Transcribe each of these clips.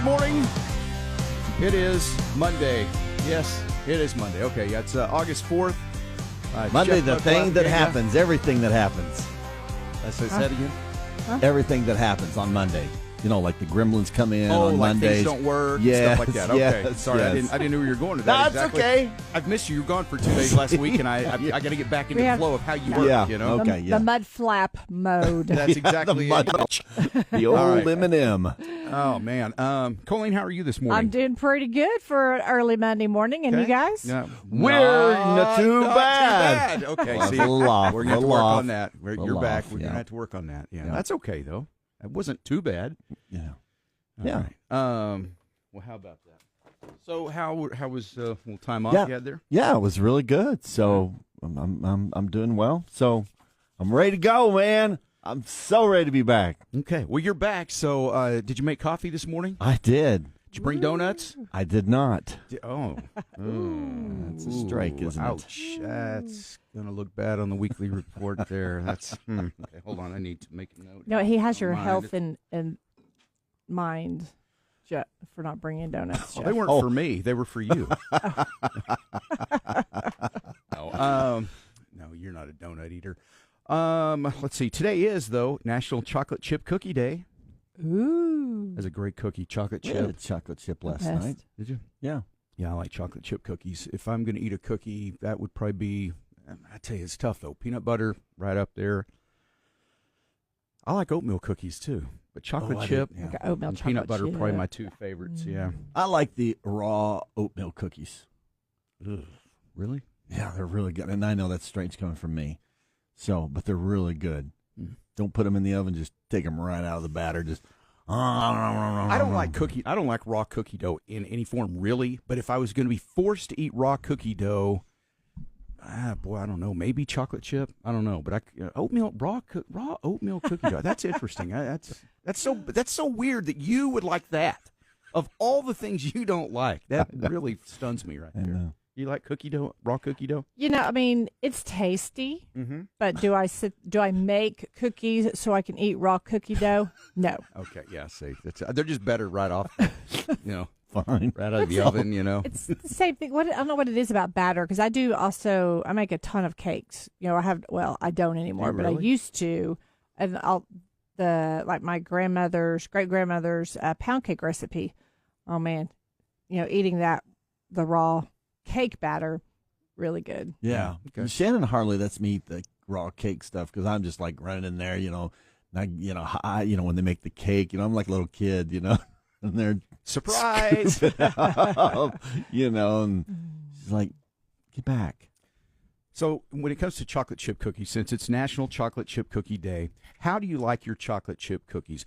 Good morning. It is Monday. Yes, it is Monday. Okay, yeah, it's August 4th. Monday, the thing that happens, everything that happens. Let's say that again. Everything that happens on Monday. You know, like the gremlins come in on like Mondays. Things don't work, yes, stuff like that. Okay, yes, sorry, yes. I didn't know where you were going to that. That's exactly. okay. I've missed you. You were gone for 2 days last week, and I got to get back into the flow of how you work. Yeah, you know, okay, the Mudflap mode. That's exactly the old M&M. Oh man, Colleen, how are you this morning? I'm doing pretty good for an early Monday morning, and you guys? Yeah. We're not too bad. Okay, Well, see, we're going to have to work on that. You're back. We're yeah. going to have to work on that. Yeah, that's okay though. It wasn't too bad. Yeah. All yeah. Right. Well, how about that? So, how was a little time off you had there? Yeah, it was really good. So I'm doing well. So I'm ready to go, man. I'm so ready to be back. Okay. Well, you're back. So, did you make coffee this morning? I did. Did you bring donuts? I did not. That's a strike, isn't it? Ouch. That's going to look bad on the weekly report there. That's Okay, hold on. I need to make a note. No, he has your health in mind for not bringing donuts. They weren't for me. They were for you. No, you're not a donut eater. Let's see. Today is, though, National Chocolate Chip Cookie Day. Ooh. That's a great cookie, chocolate We chip. had a chocolate chip last night. Did you? Yeah. Yeah, I like chocolate chip cookies. If I'm going to eat a cookie, that would probably be, I tell you, it's tough, though. Peanut butter, right up there. I like oatmeal cookies, too. But chocolate chip Like oatmeal and chocolate peanut butter chip. probably my two favorites, yeah. I like the raw oatmeal cookies. Ugh. Really? Yeah, they're really good. And I know that's strange coming from me. But they're really good. Don't put them in the oven. Just take them right out of the batter. Just. I don't like raw cookie dough in any form, really. But if I was going to be forced to eat raw cookie dough, I don't know. Maybe chocolate chip. I don't know. But raw oatmeal cookie dough. That's interesting. That's so weird that you would like that. Of all the things you don't like, that really stuns me right there. You like cookie dough, raw cookie dough? You know, I mean, it's tasty, but do I make cookies so I can eat raw cookie dough? No. Okay, yeah, see. They're just better right off, Fine. right out of the oven, It's the same thing. I don't know what it is about batter, because I make a ton of cakes. You know, I don't anymore, but I used to. And my great-grandmother's pound cake recipe. Oh, man. You know, eating the raw cake batter, really good. Yeah. Okay. Shannon Harley lets me eat the raw cake stuff because I'm just like running in there, when they make the cake, I'm like a little kid, and they're surprise, and she's like, get back. So when it comes to chocolate chip cookies, since it's National Chocolate Chip Cookie Day, how do you like your chocolate chip cookies?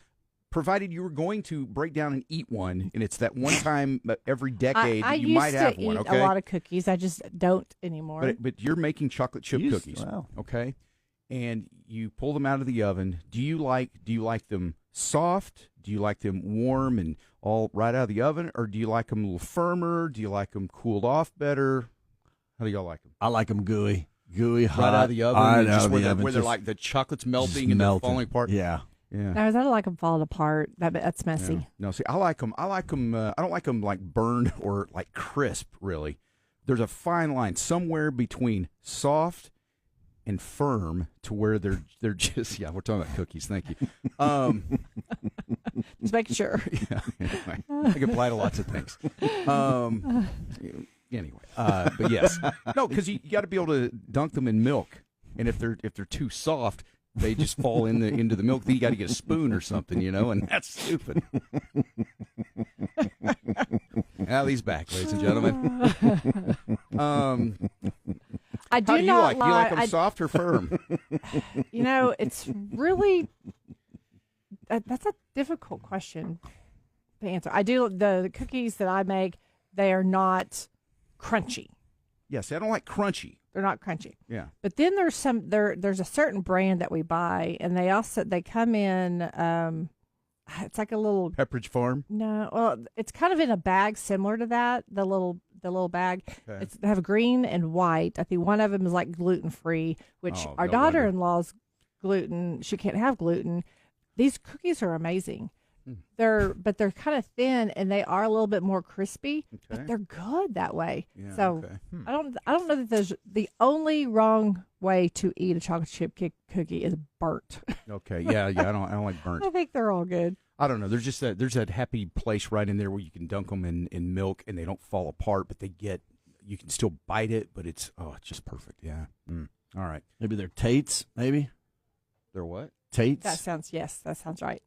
Provided you were going to break down and eat one, and it's that one time every decade you might have one. I used to eat a lot of cookies. I just don't anymore. But you're making chocolate chip cookies, wow. Okay? And you pull them out of the oven. Do you like them soft? Do you like them warm and all right out of the oven, or do you like them a little firmer? Do you like them cooled off better? How do y'all like them? I like them gooey, hot, right out of the oven, where they're like the chocolate's melting and they're falling apart. Yeah. Yeah. No, I don't like them falling apart. That's messy. Yeah. No, see, I like them. I don't like them like burned or like crisp. Really, there's a fine line somewhere between soft and firm to where they're just. Yeah, we're talking about cookies. Thank you. Just making sure. Yeah. Anyway, I can apply to lots of things. Anyway, but yes, no, because you got to be able to dunk them in milk, and if they're too soft, they just fall into the milk. Then you got to get a spoon or something, and that's stupid. Allie's back, ladies and gentlemen. I do how do you not like? Do you like them soft or firm? It's really that's a difficult question to answer. I do the cookies that I make. They are not crunchy. Yes, I don't like crunchy. They're not crunchy. Yeah. But then there's a certain brand that we buy, and they come in. It's like a little Pepperidge Farm. No, well, it's kind of in a bag similar to that. The little bag. Okay. They have green and white. I think one of them is like gluten free, which our daughter-in-law's gluten. She can't have gluten. These cookies are amazing. they're kind of thin and they are a little bit more crispy, Okay. but they're good that way. Yeah, So okay. I don't know that there's the only wrong way to eat a chocolate chip cookie is burnt. Okay. Yeah. I don't like burnt. I think they're all good. I don't know. There's just there's that happy place right in there where you can dunk them in milk and they don't fall apart, but you can still bite it, but it's just perfect. Yeah. All right. Maybe they're Tates. Maybe They're what? Tates. That sounds right.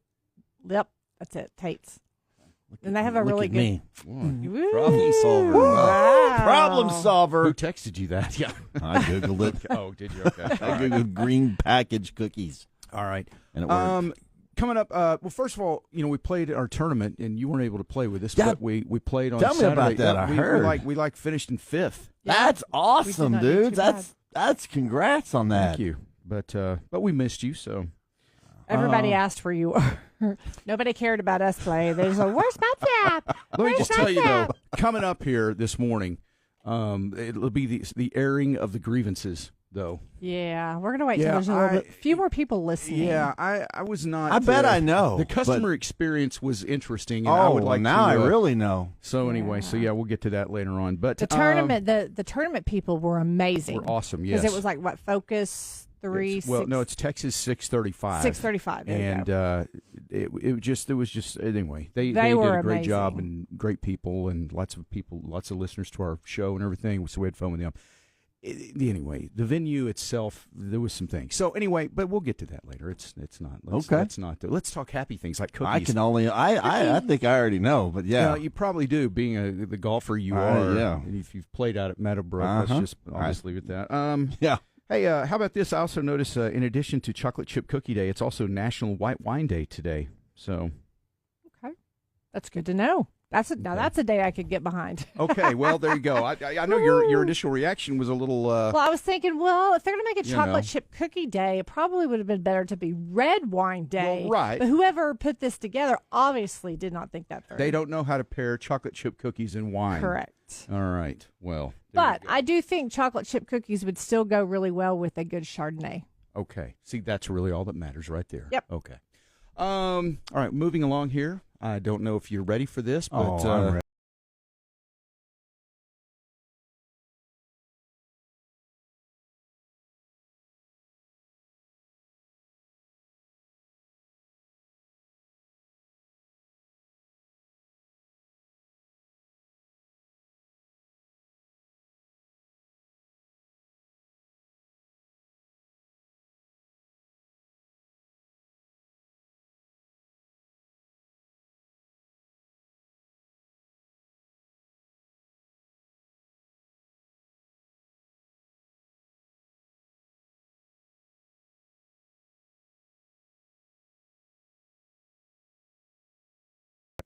Yep, that's it. Tates. And they have Look a really at good me. Woo. Problem solver. Wow. Problem solver. Who texted you that? Yeah. I googled it. Oh, did you? Okay. I All right. googled green package cookies, All right. and it worked. Coming up, well, first of all, we played our tournament, and you weren't able to play with us, Yeah. but we played on Tell me Saturday. about that. Yeah, I we heard. we finished in 5th. That's awesome, not do dudes. too bad. That's congrats on that. Thank you. But we missed you, so. Everybody asked where you were. Nobody cared about us playing. They just like, where's Mudflap? Let me just tell you, though, coming up here this morning, it'll be the airing of the grievances, though. Yeah, we're gonna wait till Yeah, there's a few more people listening. Yeah, I was not. I bet I know. The customer but- experience was interesting. And I Oh, would well, like now to, I really know. So anyway, we'll get to that later on. But the tournament, the tournament people were amazing. were awesome. Yes, because it was like what Focus 3. it's Texas 635. 635. And it was just anyway. They were did a great job amazing. and great people and lots of listeners to our show and everything. So we had fun with them. Anyway, the venue itself, there was some things. So anyway, but we'll get to that later. It's not. Let's talk happy things like cookies. I can only. I think I already know, but yeah. You probably do, being the golfer you are. Yeah. And if you've played out at Meadowbrook, I'll just leave it at that. Yeah. Hey, how about this? I also noticed, in addition to Chocolate Chip Cookie Day, it's also National White Wine Day today. So, Okay, that's good to know. That's a day I could get behind. okay, well there you go. I know your initial reaction was a little. Well, I was thinking, if they're going to make a chocolate chip cookie day, it probably would have been better to be red wine day. Well, right. But whoever put this together obviously did not think that through. They don't know how to pair chocolate chip cookies and wine. Correct. All right. Well, but I do think chocolate chip cookies would still go really well with a good Chardonnay. Okay. See, that's really all that matters right there. Yep. Okay. All right. Moving along here. I don't know if you're ready for this, but I'm ready.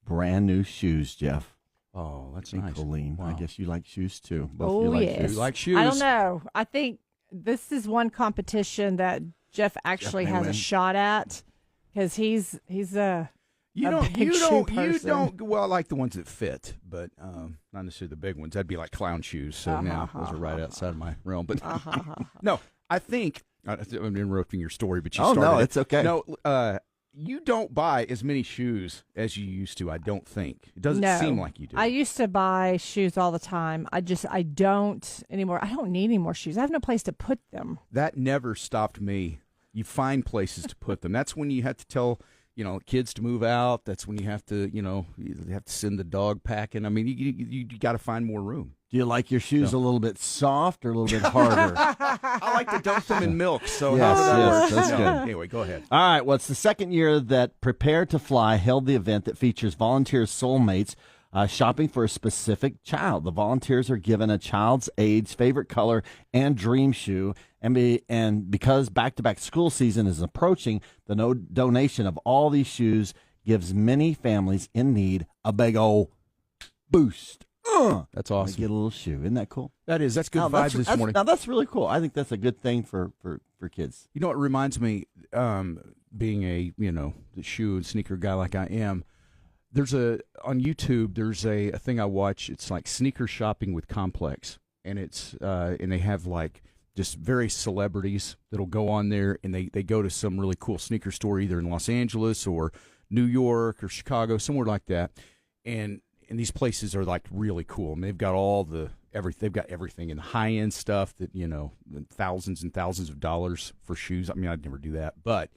Brand new shoes, Jeff. oh, that's And nice. Colleen. Wow. I guess you like shoes too. Both Oh, you like yes. shoes. You like shoes? I don't know. I think this is one competition that Jeff actually may has a win. shot at because he's a You a don't. big You shoe don't. You person. don't. Well, I like the ones that fit, but not necessarily the big ones. That'd be like clown shoes. So now those are right outside of my realm. But no, I think I'm interrupting your story, but you Oh, started. no, it. it's okay. No, you don't buy as many shoes as you used to. I don't think it doesn't No. seem like you do. I used to buy shoes all the time. I don't anymore. I don't need any more shoes. I have no place to put them. That never stopped me. You find places to put them. That's when you have to tell kids to move out. That's when you have to you have to send the dog packing. I mean, you got to find more room. Do you like your shoes a little bit soft or a little bit harder? I like to dunk them in milk. So Yes, how that yes, works? that's No. good. Anyway, go ahead. All right. Well, it's the second year that Prepare to Fly held the event that features volunteer soulmates shopping for a specific child. The volunteers are given a child's age, favorite color, and dream shoe. And because back-to-back school season is approaching, the donation of all these shoes gives many families in need a big old boost. That's They awesome. get a little shoe. Isn't that cool? That's good Now, vibes this morning. Now, that's really cool. I think that's a good thing for kids. You know what reminds me, being a the shoe and sneaker guy like I am, on YouTube there's a thing I watch. It's like sneaker shopping with Complex, and it's and they have like just various celebrities that'll go on there, and they go to some really cool sneaker store either in Los Angeles or New York or Chicago, somewhere like that. And these places are like really cool. I mean, they've got they've got everything and high-end stuff that, thousands and thousands of dollars for shoes. I mean, I'd never do that, but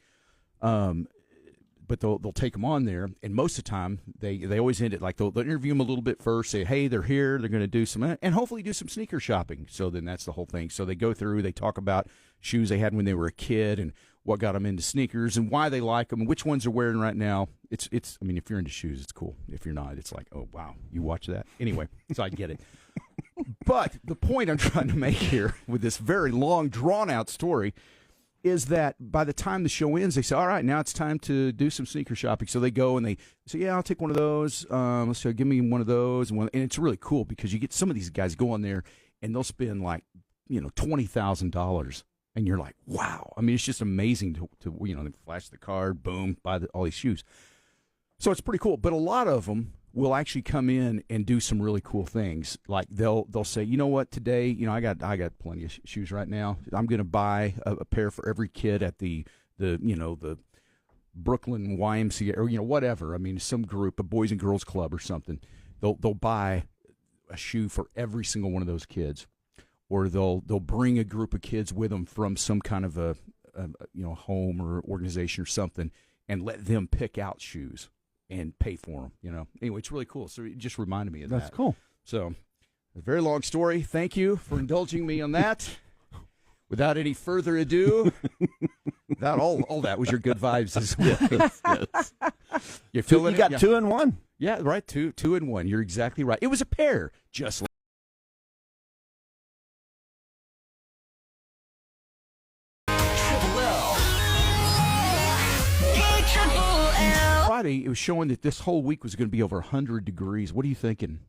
they'll take them on there, and most of the time they always end it like they'll interview them a little bit first, say, hey, they're here, they're going to do some, and hopefully do some sneaker shopping. So then that's the whole thing. So they go through, they talk about shoes they had when they were a kid and what got them into sneakers and why they like them and which ones they're wearing right now. It's I mean, if you're into shoes, it's cool. If you're not, it's like, oh, wow, you watch that? Anyway, so I get it. But the point I'm trying to make here with this very long, drawn-out story is that by the time the show ends, they say, all right, now it's time to do some sneaker shopping. So they go and they say, yeah, I'll take one of those. So give me one of those. And it's really cool because you get some of these guys go on there and they'll spend like, $20,000. And you're like, wow. I mean, it's just amazing to they flash the card, boom, buy all these shoes. So it's pretty cool. But a lot of them will actually come in and do some really cool things. Like they'll say, you know what, today, I got plenty of shoes right now. I'm going to buy a pair for every kid at the Brooklyn YMCA or whatever. I mean, some group, a Boys and Girls Club or something. They'll buy a shoe for every single one of those kids, or they'll bring a group of kids with them from some kind of a home or organization or something, and let them pick out shoes and pay for them, Anyway, it's really cool. So it just reminded me of that. That's cool. So, a very long story. Thank you for indulging me on that. Without any further ado, that all that was your good vibes as well. Yes. You feeling you got 2 in 1. Yeah, right. Two in one. You're exactly right. It was a pair, just like Friday, it was showing that this whole week was going to be over 100 degrees. What are you thinking?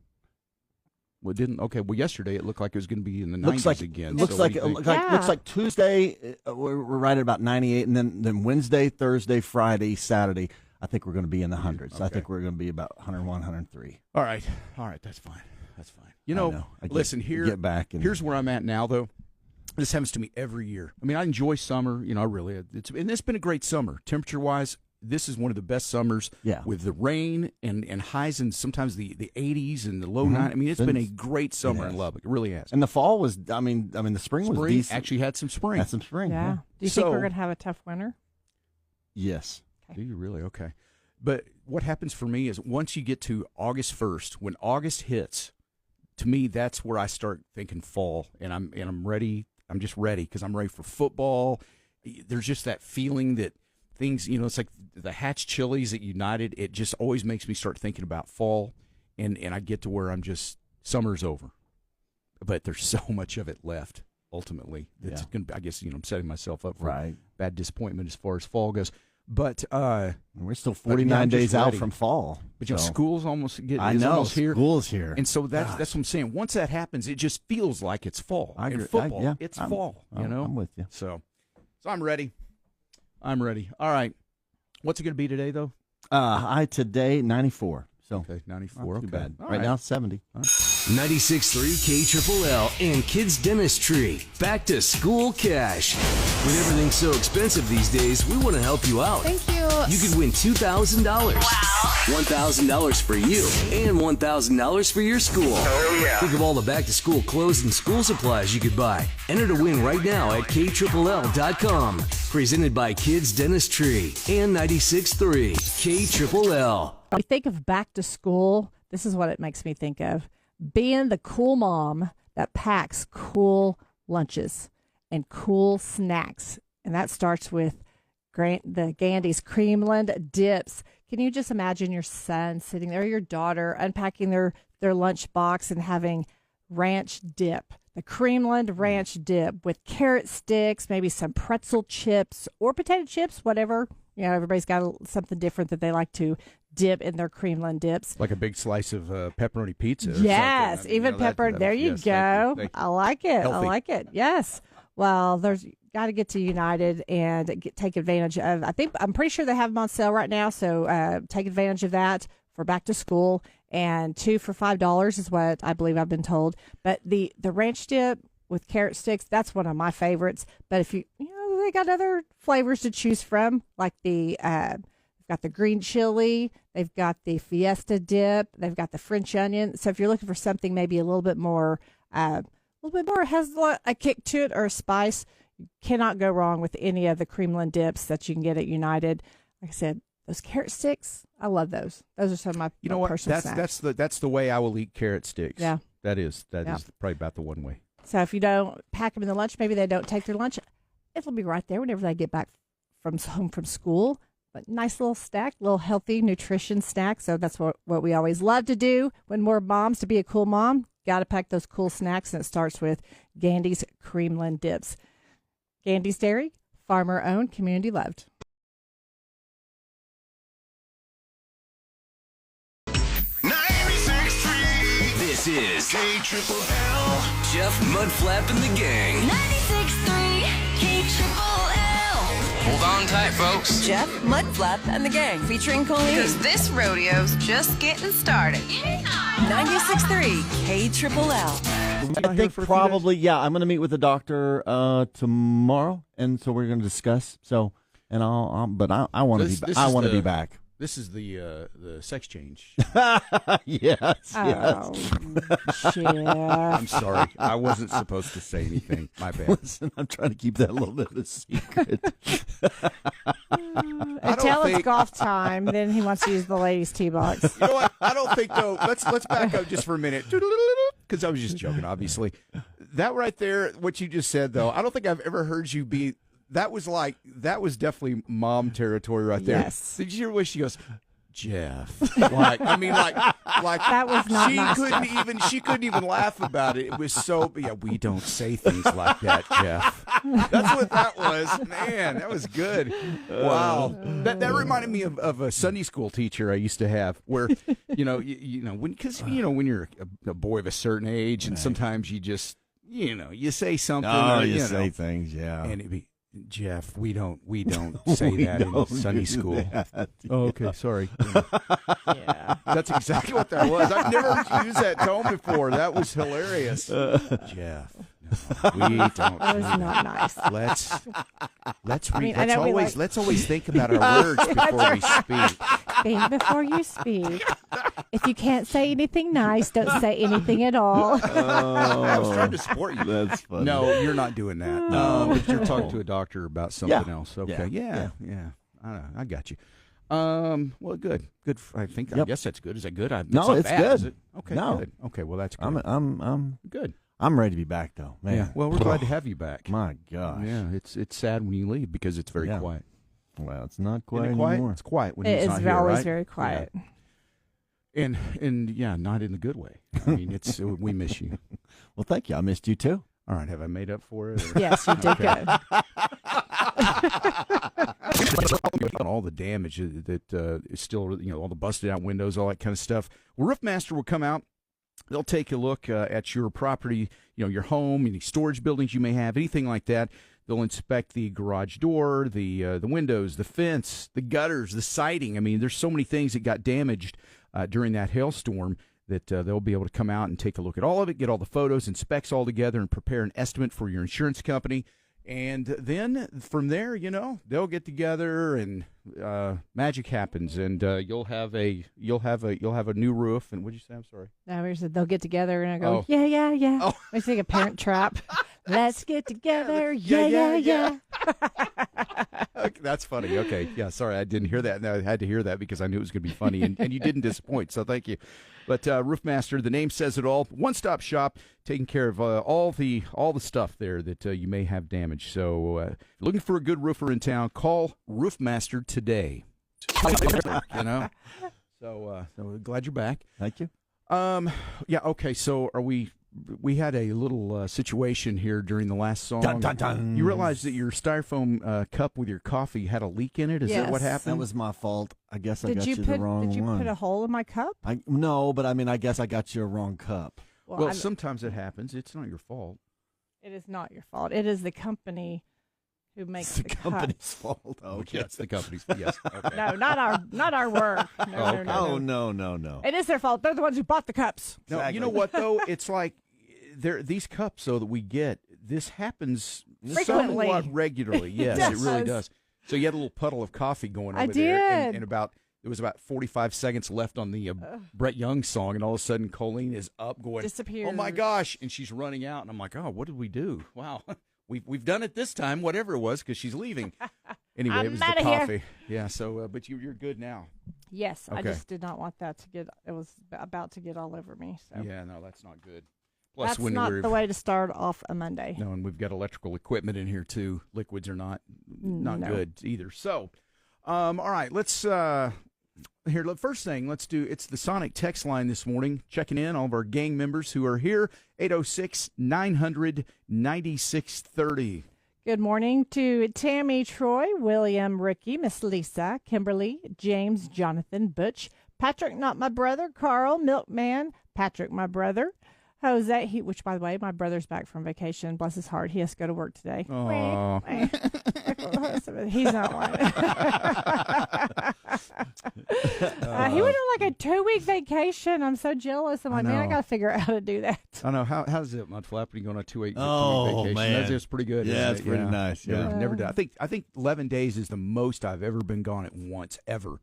Well, it didn't. Okay, well, yesterday it looked like it was going to be in the 90s again. Looks like Tuesday we're right at about 98, and then Wednesday, Thursday, Friday, Saturday, I think we're going to be in the hundreds. Okay. I think we're going to be about 101, 103. All right, that's fine. That's fine. Listen here. Get back. Here's where I'm at now, though. This happens to me every year. I mean, I enjoy summer. It's been a great summer, temperature-wise. This is one of the best summers with the rain and highs and sometimes the 80s and the low 90s. I mean, it's been a great summer in Lubbock. It really has. And the fall was, the spring was decent. Actually had some spring. Yeah. Do you think we're going to have a tough winter? Yes. Okay. Do you really? Okay. But what happens for me is once you get to August 1st, when August hits, to me, that's where I start thinking fall. And I'm ready. I'm just ready because I'm ready for football. There's just that feeling that things, it's like the Hatch chilies at United. It just always makes me start thinking about fall, and I get to where I'm just, summer's over. But there's so much of it left, ultimately. That's going to, I guess, I'm setting myself up for bad disappointment as far as fall goes. But we're still 49 days out from fall. But school's almost almost here. School's here. And so that's what I'm saying. Once that happens, it just feels like it's fall. I agree. In football, it's fall, I'm with you. So I'm ready. All right. What's it going to be today, though? High today, 94. So okay, 94. Not too bad. All right now, 70. 96.3 KLLL and Kids Dentistry. Back to school cash. With everything so expensive these days, we want to help you out. Thank you. You could win $2,000. Wow. $1,000 for you and $1,000 for your school. Oh, yeah. Think of all the back-to-school clothes and school supplies you could buy. Enter to win right now at KLLL.com. Presented by Kids Dentistry and 96.3 KLLL. We think of back to school. This is what it makes me think of. Being the cool mom that packs cool lunches and cool snacks. And that starts with the Gandy's Creamland dips. Can you just imagine your son sitting there, or your daughter, unpacking their lunch box and having ranch dip, the Creamland ranch dip with carrot sticks, maybe some pretzel chips or potato chips, whatever. Everybody's got something different that they like to dip in their Creamland dips. Like a big slice of pepperoni pizza. Yes, even pepperoni. There you go. Thank you. I like it. Healthy. I like it. Yes. Well, there's got to get to United and take advantage of. I'm pretty sure they have them on sale right now. So take advantage of that for back to school. And 2 for $5 is what I believe I've been told. But the ranch dip with carrot sticks, that's one of my favorites. But if they got other flavors to choose from, like the got the green chili. They've got the Fiesta dip. They've got the French onion. So if you're looking for something maybe a little bit more, has a kick to it or a spice, you cannot go wrong with any of the Creamland dips that you can get at United. Like I said, those carrot sticks, I love those. Those are some of my personal snacks. That's the way I will eat carrot sticks. Yeah. That is probably about the one way. So if you don't pack them in the lunch, maybe they don't take their lunch, it'll be right there whenever they get back home from school. But nice little snack, little healthy nutrition snack. So that's what we always love to do when we're moms. To be a cool mom, got to pack those cool snacks, and it starts with Gandy's Creamland dips. Gandy's Dairy, farmer owned, community loved. This is KLLL. Jeff Mudflap and the Gang. 96.3 KLLL. Hold on tight, folks. Jeff Mudflap and the Gang featuring Colleen. Because this rodeo's just getting started. 96.3 KLLL. I think probably, I'm going to meet with the doctor tomorrow, and so we're going to discuss. So, and I want to be back. This is the sex change. Yes. Oh, Jeff. I'm sorry. I wasn't supposed to say anything. My bad. Listen, I'm trying to keep that a little bit of a secret. Until it's golf time, then he wants to use the ladies' tee box. You know what? I don't think, though. Let's back up just for a minute. Because I was just joking, obviously. That right there, what you just said, though, I don't think I've ever heard you be... That was definitely mom territory right there. Yes. Did you hear what she goes, Jeff? Like that was not nice. She couldn't even laugh about it. It was so, we don't say things like that, Jeff. That's what that was. Man, that was good. Wow. That reminded me of a Sunday school teacher I used to have where, when you're a boy of a certain age and sometimes you just, you say something. Oh, you say things, yeah. And it'd be, Jeff, we don't say that in Sunday school. That. Oh, okay, sorry. Yeah. That's exactly what that was. I've never heard you use that tone before. That was hilarious. Jeff, no, we don't. That was not nice. Let's always think about our words before we speak. Think before you speak. If you can't say anything nice, don't say anything at all. I was trying to support you. That's funny. No, you're not doing that. No. But you're talking to a doctor about something else. Okay. Yeah. I got you. Well, good. I guess that's good. Is that good? No, it's bad, good. Is it? Okay. No. Good. Okay. Well, that's good. I'm good. I'm ready to be back, though, man. Yeah. Well, we're glad to have you back. My gosh. Yeah. It's sad when you leave because it's very quiet. Well, it's not quiet Isn't it quiet? anymore. It's quiet when It he's is not here, always right? very quiet. Yeah. And not in the good way. I mean, we miss you. Well, thank you. I missed you too. All right. Have I made up for it? Or? Yes, you did good. All the damage that is still, all the busted out windows, all that kind of stuff. Well, Roofmaster will come out. They'll take a look at your property, your home, any storage buildings you may have, anything like that. They'll inspect the garage door, the windows, the fence, the gutters, the siding. I mean, there's so many things that got damaged during that hailstorm that they'll be able to come out and take a look at all of it, get all the photos and specs all together, and prepare an estimate for your insurance company. And then from there, they'll get together and magic happens, and you'll have a new roof. And what'd you say? I'm sorry. No, we said they'll get together, and I go, yeah. Oh. I think a Parent Trap. Let's get together, yeah. Okay, that's funny. Okay, yeah. Sorry, I didn't hear that. No, I had to hear that because I knew it was going to be funny, and you didn't disappoint. So thank you. But Roofmaster, the name says it all. One-stop shop, taking care of all the stuff there that you may have damaged. So if you're looking for a good roofer in town, call Roofmaster today. So glad you're back. Thank you. Yeah. Okay. So we had a little situation here during the last song. Dun, dun, dun. You realize that your styrofoam cup with your coffee had a leak in it? Is that what happened? That was my fault. I guess I got you the wrong one. Did you put a hole in my cup? No, but I guess I got you a wrong cup. Well, sometimes it happens. It's not your fault. It is not your fault. It is the company who makes the company's cups. fault. Oh, Okay, it's the company's. Yes. Okay. No, not our work. No. No. It is their fault. They're the ones who bought the cups. No, Exactly. you know what though? It's like these cups though that we get. This happens Frequently. somewhat regularly. Yes, it really does. So you had a little puddle of coffee going over I there. did. And there was about 45 seconds left on the Brett Young song, and all of a sudden Colleen is up going, disappeared. Oh my gosh! And she's running out, and I'm like, oh, what did we do? Wow, we've done it this time, whatever it was, because she's leaving. Anyway, it was the coffee. Yeah. So, but you're good now. Yes, Okay. I just did not want that to get. It was about to get all over me. So. Yeah, no, that's not good. Plus, That's not the way to start off a Monday. No, and we've got electrical equipment in here too. Liquids are not good either. So, all right, let's here. First thing, let's do. It's the Sonic text line this morning. Checking in all of our gang members who are here. 806-900-9630. Good morning to Tammy, Troy, William, Ricky, Miss Lisa, Kimberly, James, Jonathan, Butch, Patrick, not my brother, Carl, Milkman, Patrick, my brother, Jose, which, by the way, my brother's back from vacation. Bless his heart. He has to go to work today. Oh. He's not one. He went on like a 2-week vacation. I'm so jealous. I'm like, man, I got to figure out how to do that. I know. How's it, Mudflap, when you go on a 2-week vacation? Man. That's pretty good. Yeah, it's it? pretty nice. Yeah. Never done. I think 11 days is the most I've ever been gone at once, ever.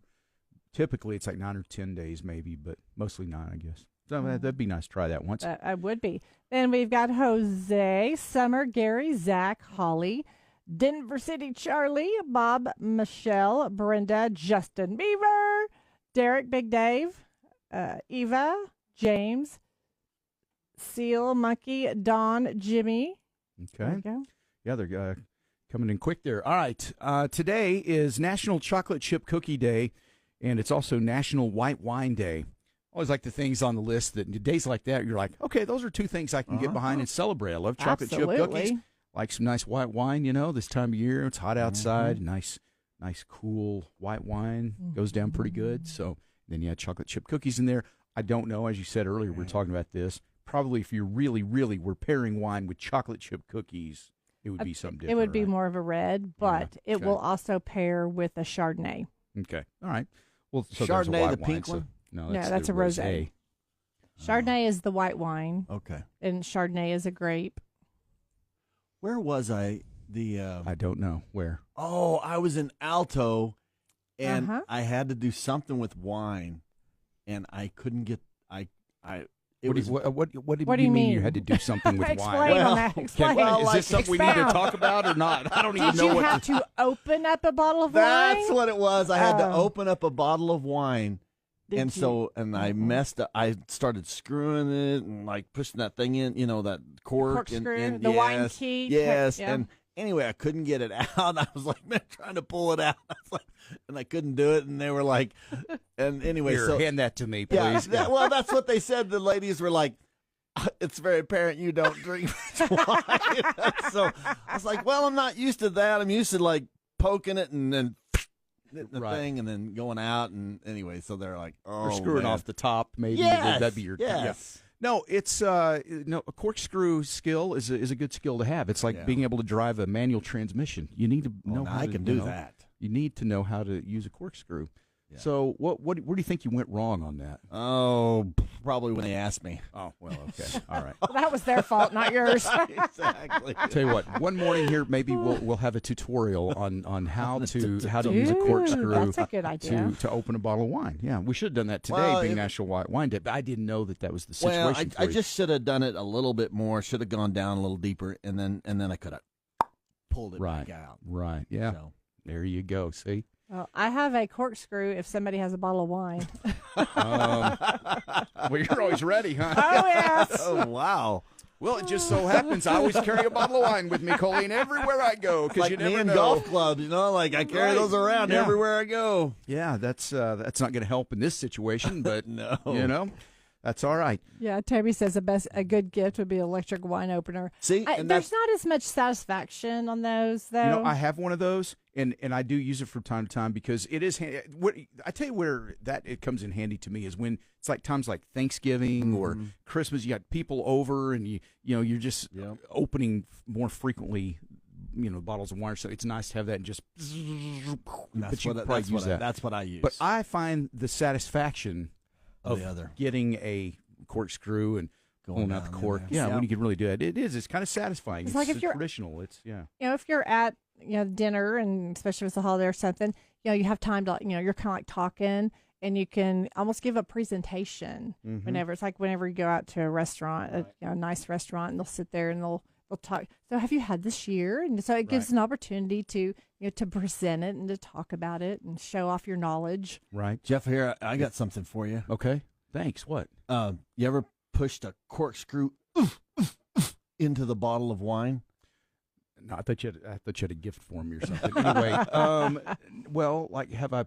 Typically, it's like 9 or 10 days maybe, but mostly 9, I guess. So that'd be nice to try that once. I would be. Then we've got Jose, Summer, Gary, Zach, Holly, Denver City, Charlie, Bob, Michelle, Brenda, Justin Beaver, Derek, Big Dave, Eva, James, Seal, Monkey, Don, Jimmy. Okay. Yeah, they're coming in quick there. All right. Today is National Chocolate Chip Cookie Day, and it's also National White Wine Day. Always like the things on the list that days like that, you're like, okay, those are two things I can get behind and celebrate. I love chocolate chip cookies. Like some nice white wine, this time of year. It's hot outside. Nice, cool white wine. Goes down pretty good. So then you had chocolate chip cookies in there. I don't know. As you said earlier, we were talking about this. Probably if you really, really were pairing wine with chocolate chip cookies, it would be something different. It would be right? more of a red, but it will also pair with a Chardonnay. Okay. All right. Well, so Chardonnay, the pink one? No, that's a rosé. Chardonnay is the white wine. Okay. And Chardonnay is a grape. Where was I? I don't know where. Oh, I was in Alto, and Uh-huh. I had to do something with wine, and I couldn't get. What do you mean? mean you had to do something with Explain wine? on that. Explain. Is this something we need to talk about or not? I don't even Did know you what have to open up a bottle of That's wine? what it was. I had to Oh. open up a bottle of wine. I messed up. I started screwing it and like pushing that thing in, that cork Corkscrew, and the wine yes, key. Yes, Yeah. and anyway, I couldn't get it out. I was like, man, trying to pull it out. I was like, and I couldn't do it. And they were like, and anyway, Here, hand that to me, please. yeah, well, that's what they said. The ladies were like, it's very apparent you don't drink much wine. So I was like, well, I'm not used to that. I'm used to like poking it and then hitting the thing and then going out. And anyway, so they're like, oh, or screwing off the top, maybe. Yes, That'd be your yes. Yeah. No, it's a corkscrew skill is a good skill to have. It's like being able to drive a manual transmission. You need to know how I to can do that. You need to know how to use a corkscrew. Yeah. So where do you think you went wrong on that? Oh, probably when they asked me. Oh, well, okay. All right. Well, that was their fault, not yours. Exactly. Tell you what, one morning here, maybe we'll have a tutorial on how to use a corkscrew. That's a good idea. To open a bottle of wine. Yeah, we should have done that today, Well, being National White Wine Day. But I didn't know that was the situation. Well, for I you. just should have done it a little bit more. Should have gone down a little deeper, and then I could have pulled it back out. Right. Yeah. So. There you go. See. Well, I have a corkscrew if somebody has a bottle of wine. Well, you're always ready, huh? Oh, yes. Oh, wow. Well, it just so happens I always carry a bottle of wine with me, Colleen, everywhere I go, because Like you me never and know. golf clubs, like I carry those around everywhere I go. Yeah, that's not going to help in this situation, but No. that's all right. Yeah, Toby says a good gift would be an electric wine opener. See, there's not as much satisfaction on those, though. I have one of those, and I do use it from time to time because it is handy. I tell you where it comes in handy to me is when it's like times like Thanksgiving or Christmas. You got people over, and you're just opening more frequently. Bottles of wine. So it's nice to have that and just. That's what I use. But I find the satisfaction of the other getting a corkscrew and pulling out the cork. Yeah, when you can really do it. It is. It's kind of satisfying. It's like if you're traditional. It's if you're at dinner, and especially if it's a holiday or something, you have time to you're kind of like talking, and you can almost give a presentation whenever it's like whenever you go out to a restaurant, a nice restaurant, and they'll sit there and they'll talk. So have you had this year? And so it gives an opportunity to to present it and to talk about it and show off your knowledge. Right, Jeff. Here, I got something for you. Okay, thanks. What? You ever pushed a corkscrew into the bottle of wine? No, I thought you had a gift for me or something. Anyway, well, like have I?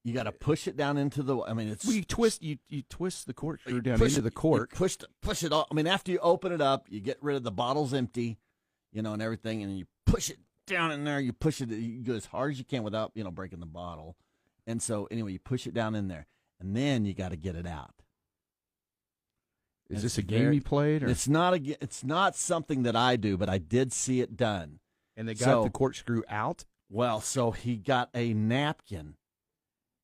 You got to push it down into the. I mean, it's you twist the corkscrew down into the cork. Push it all. I mean, after you open it up, you get rid of the bottle's empty, and everything, and you push it down in there. You push it. You go as hard as you can without breaking the bottle. And so anyway, you push it down in there, and then you got to get it out. Is this a game you played? Or? It's not something that I do, but I did see it done. And they got the corkscrew out? Well, so he got a napkin,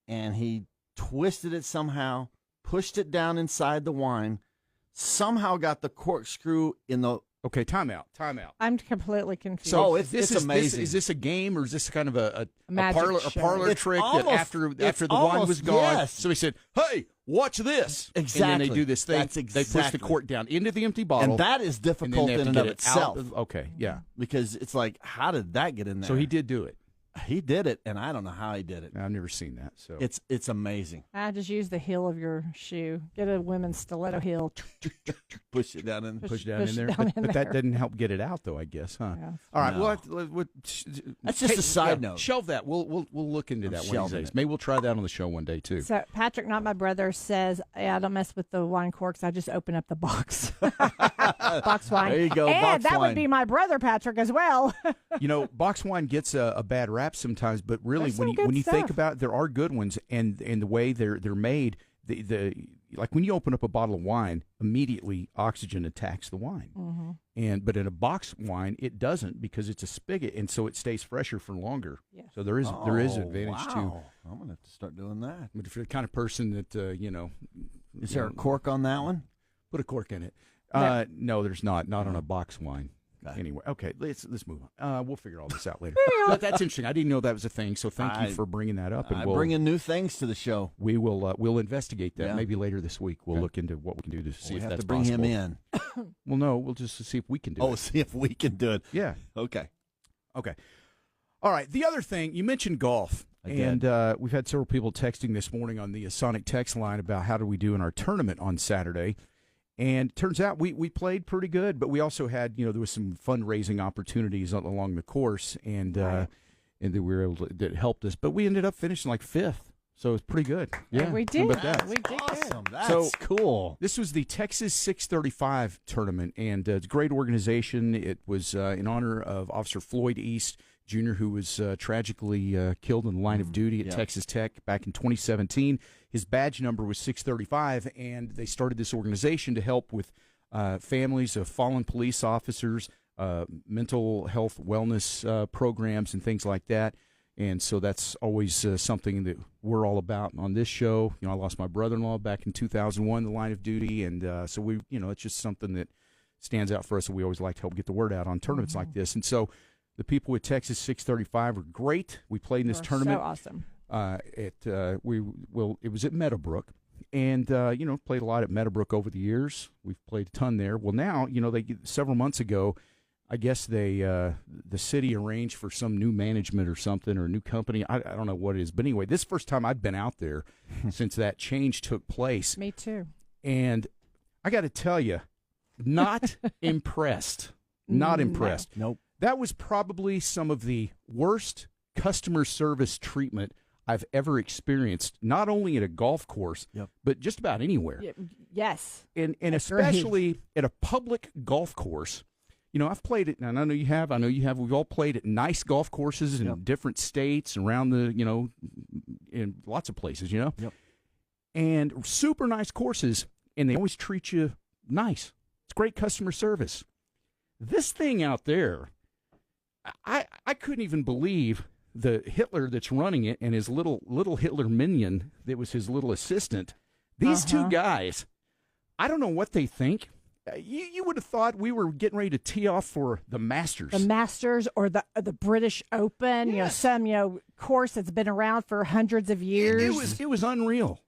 and he twisted it somehow, pushed it down inside the wine, somehow got the corkscrew in the... Okay, time out. I'm completely confused. So it's amazing. Is this a game, or is this kind of a parlor trick that after the wine was gone? Yes. So he said, "Hey, watch this!" Exactly. And then they do this thing. That's exactly. They push the cork down into the empty bottle, and that is difficult in and of itself. Okay, yeah, because it's like, how did that get in there? So he did do it. He did it, and I don't know how he did it. I've never seen that. So it's amazing. I just use the heel of your shoe. Get a women's stiletto heel. Push it down in. Push down in there. But that didn't help get it out, though. I guess, huh? Yeah. All right. No. Well, that's just a side note. Shelve that. We'll look into that one of these days. Maybe we'll try that on the show one day too. So Patrick, not my brother, says, "Yeah, I don't mess with the wine corks. I just open up the box, box wine. There you go. And box that wine. would be my brother Patrick as well. Box wine gets a bad rap sometimes, but really, There's when you stuff. think about it, there are good ones, and the way they're made, like when you open up a bottle of wine, immediately oxygen attacks the wine, but in a box wine it doesn't, because it's a spigot, and so it stays fresher for longer. Yes. So there is advantage too. I'm gonna have to start doing that. But if you're the kind of person that is there a cork on that one? Put a cork in it. No, there's not on a box wine. Anyway, okay, let's move on. We'll figure all this out later. But that's interesting. I didn't know that was a thing, so thank you for bringing that up. And I bring in new things to the show. We will we'll investigate that maybe later this week. We'll look into what we can do to see if have that's to bring possible. him in. Well, no, we'll just see if we can do it. See if we can do it. Yeah. Okay. All right. The other thing, you mentioned golf. And we've had several people texting this morning on the Sonic text line about how do we do in our tournament on Saturday. And it turns out we played pretty good, but we also had, there was some fundraising opportunities along the course, and that we were able to, that helped us. But we ended up finishing like 5th, so it was pretty good. Yeah, we did. How about that? We did Awesome. good. That's cool. This was the Texas 635 tournament, and it's a great organization. It was in honor of Officer Floyd East Jr., who was tragically killed in the line of duty at Texas Tech back in 2017. His badge number was 635, and they started this organization to help with families of fallen police officers, mental health wellness programs, and things like that. And so that's always something that we're all about on this show. I lost my brother-in-law back in 2001, the line of duty, and so we, it's just something that stands out for us, and we always like to help get the word out on tournaments like this. And so the people with Texas 635 were great. We played in this tournament. So awesome. It was at Meadowbrook, and played a lot at Meadowbrook over the years. We've played a ton there. Well, now several months ago, I guess the city arranged for some new management or something, or a new company. I don't know what it is, but anyway, this is the first time I'd been out there since that change took place. Me too. And I got to tell you, not impressed. Not impressed. Nope. That was probably some of the worst customer service treatment I've ever experienced, not only at a golf course, but just about anywhere. Yes. And especially at a public golf course. I've played it, and I know you have. We've all played at nice golf courses in different states around in lots of places, And super nice courses, and they always treat you nice. It's great customer service. This thing out there, I couldn't even believe the Hitler that's running it and his little Hitler minion that was his little assistant. These two guys, I don't know what they think. You would have thought we were getting ready to tee off for the Masters. The Masters or the British Open, Yes. some course that's been around for hundreds of years. It was unreal.